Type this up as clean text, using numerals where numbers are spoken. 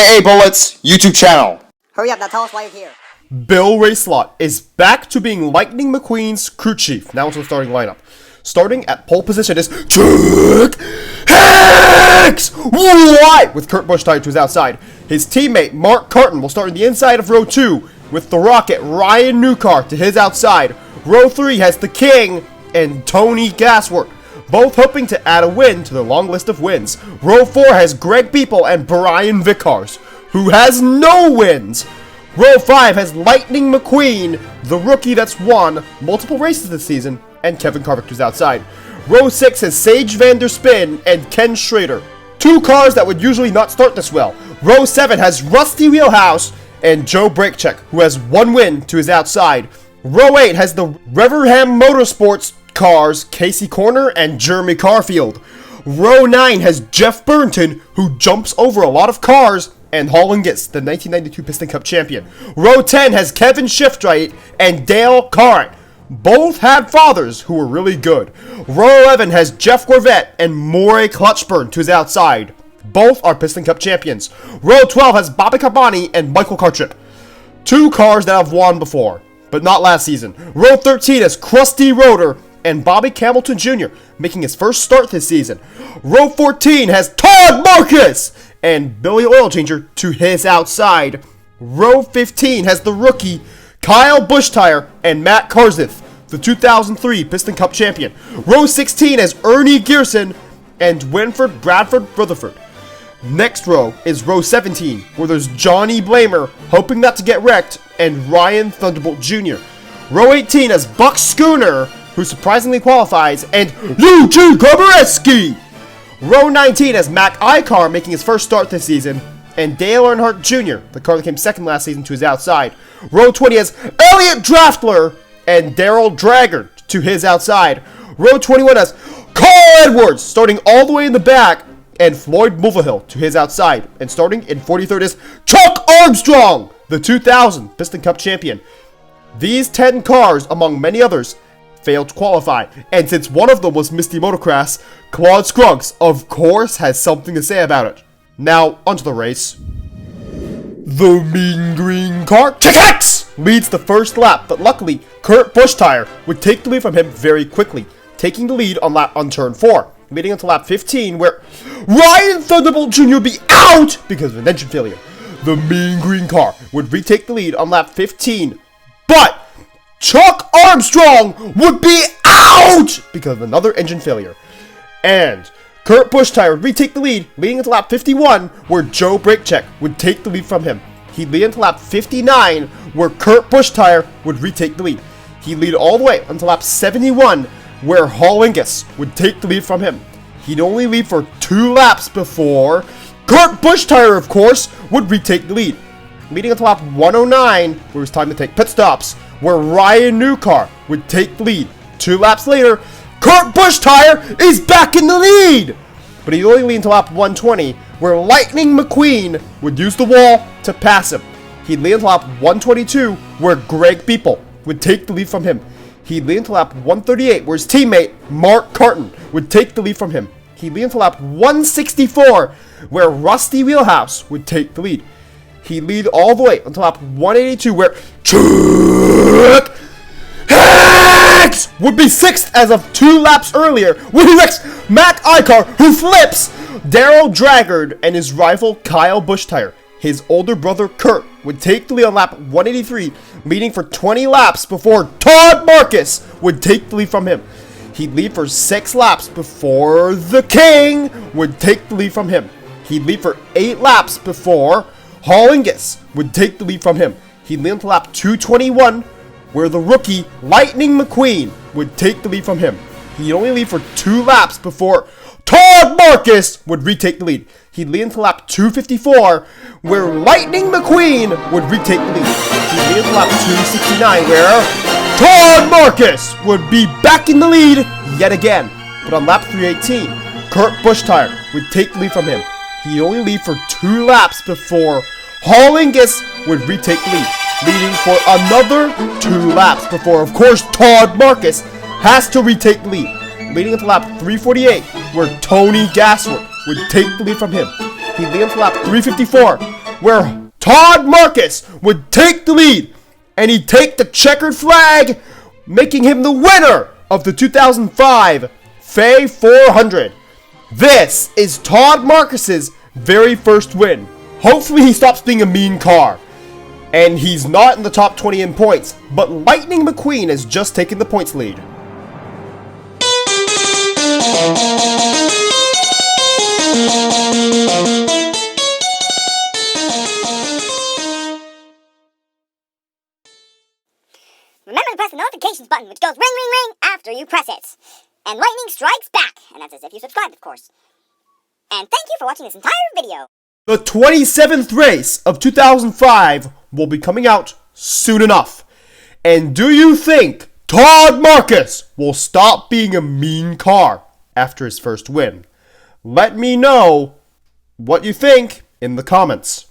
aka Bullets, YouTube channel. Hurry up, now tell us why you're here. Bill Racelot is back to being Lightning McQueen's crew chief. Now into the starting lineup. Starting at pole position is Chuck Hicks! Why? With Kurt Busch tied to his outside. His teammate Mark Carton will start on the inside of row 2 with the Rocket Ryan Newcar to his outside. Row 3 has the King and Tony Gasworth, both hoping to add a win to their long list of wins. Row 4 has Greg People and Brian Vickers, who has no wins. Row 5 has Lightning McQueen, the rookie that's won multiple races this season, and Kevin Carpenter outside. Row 6 has Sage Vanderspin and Ken Schrader, two cars that would usually not start this well. Row 7 has Rusty Wheelhouse and Joe Brakecheck, who has one win to his outside. Row 8 has the Reverham Motorsports cars, Casey Corner and Jeremy Carfield. Row 9 has Jeff Burnton, who jumps over a lot of cars, and Hollingis, the 1992 Piston Cup champion. Row 10 has Kevin Shiftright and Dale Carrett. Both had fathers who were really good. Row 11 has Jeff Gorvette and Morey Clutchburn to his outside. Both are Piston Cup champions. Row 12 has Bobby Carboni and Michael Cartrip, two cars that have won before, but not last season. Row 13 has Krusty Roeder and Bobby Hamilton Jr., making his first start this season. Row 14 has Todd Marcus and Billy Oil Changer to his outside. Row 15 has the rookie Kyle Bushtire and Matt Karseth, the 2003 Piston Cup champion. Row 16 has Ernie Gearson and Winford Bradford Rutherford. Next row is row 17, where there's Johnny Blamer, hoping not to get wrecked, and Ryan Thunderbolt Jr. Row 18 has Buck Schooner, who surprisingly qualifies, and Eugene Komareski. Row 19 has Mac Icar making his first start this season, and Dale Earnhardt Jr., the car that came second last season, to his outside. Row 20 has Elliot Draftler and Daryl Dragger to his outside. Row 21 has Carl Edwards starting all the way in the back, and Floyd Mulvihill to his outside. And starting in 43rd is Chuck Armstrong, the 2000 Piston Cup champion. These 10 cars, among many others, failed to qualify, and since one of them was Misty Motocross, Claude Scruggs, of course, has something to say about it. Now, onto the race. The Mean Green car, Chuck Hicks, leads the first lap, but luckily, Kurt Buschtire would take the lead from him very quickly, taking the lead on turn 4, leading into lap 15, where Ryan Thunderbolt Jr. would be out because of an engine failure. The Mean Green car would retake the lead on lap 15, but Chuck Armstrong would be out because of another engine failure. And Kurt Buschtire would retake the lead, leading into lap 51, where Joe Brakecheck would take the lead from him. He'd lead into lap 59, where Kurt Buschtire would retake the lead. He'd lead all the way until lap 71, where Hollingis would take the lead from him. He'd only lead for 2 laps before Kurt Buschtire, of course, would retake the lead. Leading into lap 109, where it was time to take pit stops, where Ryan Newcar would take the lead. 2 laps later, Kurt Buschtire is back in the lead! But he'd only lead until lap 120, where Lightning McQueen would use the wall to pass him. He'd lead until lap 122, where Greg People would take the lead from him. He'd lead until lap 138, where his teammate Mark Carton would take the lead from him. He'd lead until lap 164, where Rusty Wheelhouse would take the lead. He'd lead all the way until lap 182, where Chuck Hicks would be 6th as of 2 laps earlier, when he wrecks Mac Icar, who flips Daryl Draggard and his rival Kyle Buschtire. His older brother Kurt would take the lead on lap 183, leading for 20 laps before Todd Marcus would take the lead from him. He'd lead for 6 laps before the King would take the lead from him. He'd lead for 8 laps before Hollingis would take the lead from him. He'd lead until lap 221, where the rookie Lightning McQueen would take the lead from him. He'd only lead for 2 laps before Todd Marcus would retake the lead. He'd lead until lap 254, where Lightning McQueen would retake the lead. He'd lead until lap 269, where Todd Marcus would be back in the lead yet again. But on lap 318, Kurt Buschtire would take the lead from him. He'd only lead for 2 laps before Hollingis would retake the lead, leading for another 2 laps before, of course, Todd Marcus has to retake the lead, leading into lap 348, where Tony Gasworth would take the lead from him. He'd lead until lap 354, where Todd Marcus would take the lead, and he'd take the checkered flag, making him the winner of the 2005 FAY 400. This is Todd Marcus's very first win. Hopefully he stops being a mean car. And he's not in the top 20 in points, but Lightning McQueen has just taken the points lead. Remember to press the notifications button, which goes ring, ring, ring after you press it. And lightning strikes back, and that's as if you subscribed, of course. And thank you for watching this entire video. The 27th race of 2005 will be coming out soon enough. And do you think Todd Marcus will stop being a mean car after his first win? Let me know what you think in the comments.